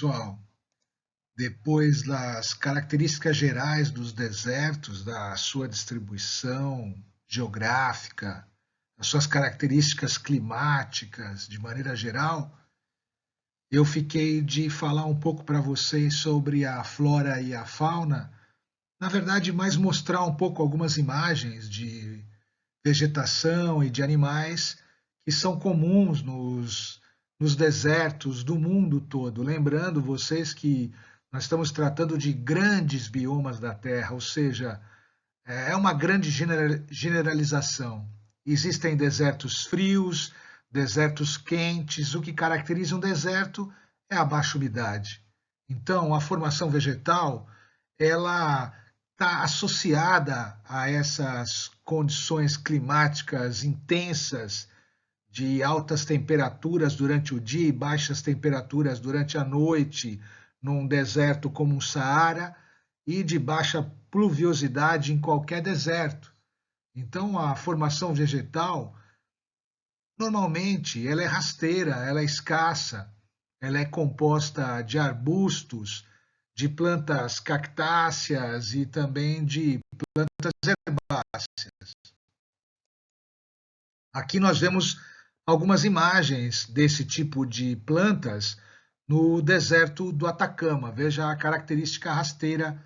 pessoal, depois das características gerais dos desertos, da sua distribuição geográfica, das suas características climáticas, de maneira geral, eu fiquei de falar um pouco para vocês sobre a flora e a fauna, na verdade, mais mostrar um pouco algumas imagens de vegetação e de animais que são comuns nos desertos do mundo todo. Lembrando vocês que nós estamos tratando de grandes biomas da Terra, ou seja, é uma grande generalização. Existem desertos frios, desertos quentes. O que caracteriza um deserto é a baixa umidade. Então, a formação vegetal, ela está associada a essas condições climáticas intensas de altas temperaturas durante o dia e baixas temperaturas durante a noite, num deserto como o Saara, e de baixa pluviosidade em qualquer deserto. Então, a formação vegetal, normalmente, ela é rasteira, ela é escassa, ela é composta de arbustos, de plantas cactáceas e também de plantas herbáceas. Aqui nós vemos algumas imagens desse tipo de plantas no deserto do Atacama. Veja a característica rasteira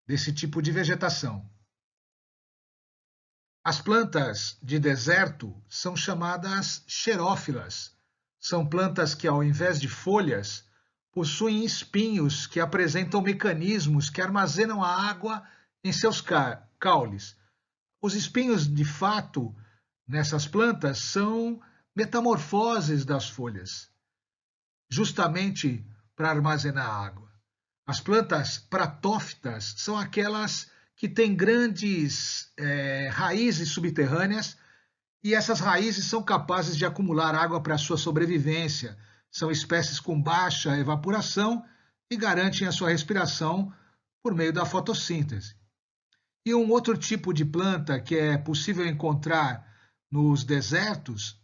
desse tipo de vegetação. As plantas de deserto são chamadas xerófilas. São plantas que, ao invés de folhas, possuem espinhos que apresentam mecanismos que armazenam a água em seus caules. Os espinhos, de fato, nessas plantas são metamorfoses das folhas, justamente para armazenar água. As plantas pratófitas são aquelas que têm grandes raízes subterrâneas e essas raízes são capazes de acumular água para a sua sobrevivência. São espécies com baixa evaporação e garantem a sua respiração por meio da fotossíntese. E um outro tipo de planta que é possível encontrar nos desertos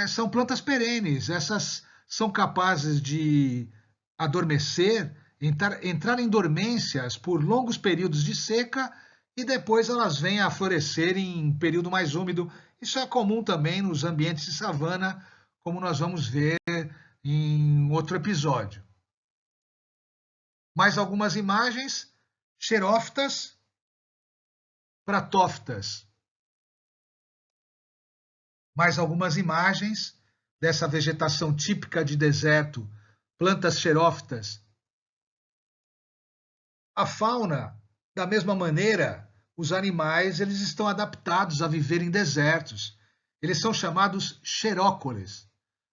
são plantas perenes. Essas são capazes de adormecer, entrar em dormências por longos períodos de seca e depois elas vêm a florescer em período mais úmido. Isso é comum também nos ambientes de savana, como nós vamos ver em outro episódio. Mais algumas imagens: xerófitas, pratófitas. Mais algumas imagens dessa vegetação típica de deserto, plantas xerófitas. A fauna, da mesma maneira, os animais eles estão adaptados a viver em desertos. Eles são chamados xerócoles.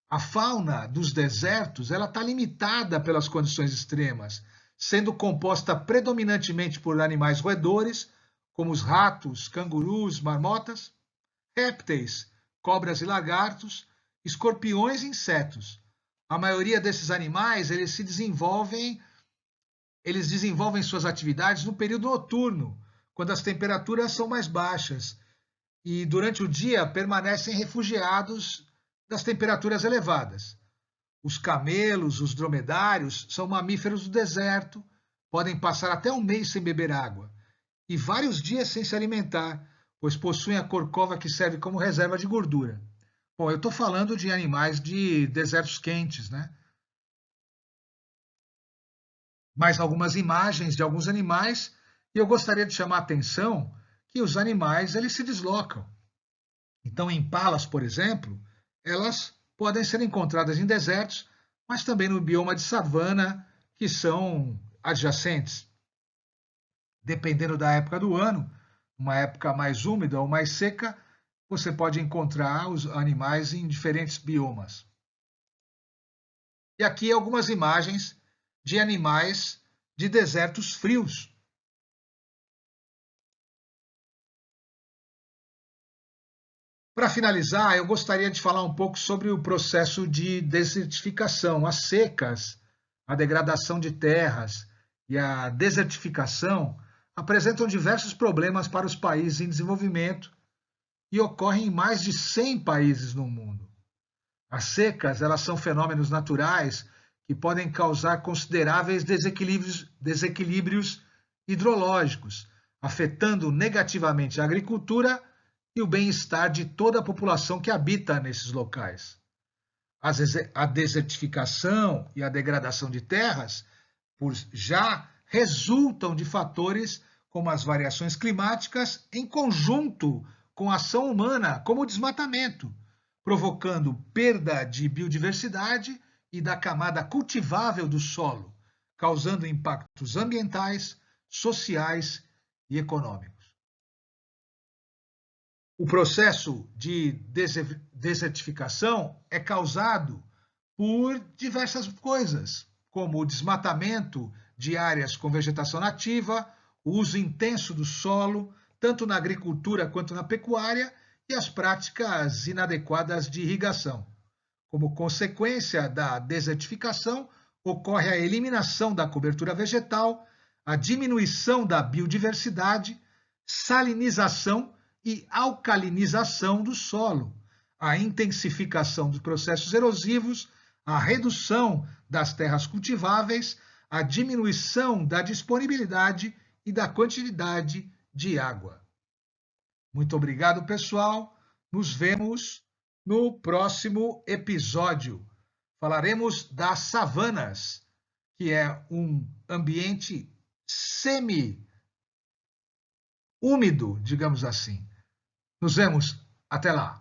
A fauna dos desertos ela está limitada pelas condições extremas, sendo composta predominantemente por animais roedores, como os ratos, cangurus, marmotas, répteis, cobras e lagartos, escorpiões e insetos. A maioria desses animais eles desenvolvem suas atividades no período noturno, quando as temperaturas são mais baixas, e durante o dia permanecem refugiados das temperaturas elevadas. Os camelos, os dromedários, são mamíferos do deserto, podem passar até um mês sem beber água e vários dias sem se alimentar, pois possuem a corcova que serve como reserva de gordura. Bom, eu estou falando de animais de desertos quentes, né? Mais algumas imagens de alguns animais e eu gostaria de chamar a atenção que os animais eles se deslocam. Então, impalas, por exemplo, elas podem ser encontradas em desertos, mas também no bioma de savana, que são adjacentes. Dependendo da época do ano, uma época mais úmida ou mais seca, você pode encontrar os animais em diferentes biomas. E aqui algumas imagens de animais de desertos frios. Para finalizar, eu gostaria de falar um pouco sobre o processo de desertificação. As secas, a degradação de terras e a desertificação apresentam diversos problemas para os países em desenvolvimento e ocorrem em mais de 100 países no mundo. As secas, elas são fenômenos naturais que podem causar consideráveis desequilíbrios hidrológicos, afetando negativamente a agricultura e o bem-estar de toda a população que habita nesses locais. A desertificação e a degradação de terras já resultam de fatores como as variações climáticas em conjunto com a ação humana, como o desmatamento, provocando perda de biodiversidade e da camada cultivável do solo, causando impactos ambientais, sociais e econômicos. O processo de desertificação é causado por diversas coisas, como o desmatamento de áreas com vegetação nativa, o uso intenso do solo, tanto na agricultura quanto na pecuária, e as práticas inadequadas de irrigação. Como consequência da desertificação, ocorre a eliminação da cobertura vegetal, a diminuição da biodiversidade, salinização e alcalinização do solo, a intensificação dos processos erosivos, a redução das terras cultiváveis, a diminuição da disponibilidade e da quantidade de água. Muito obrigado, pessoal. Nos vemos no próximo episódio. Falaremos das savanas, que é um ambiente semi-úmido, digamos assim. Nos vemos. Até lá.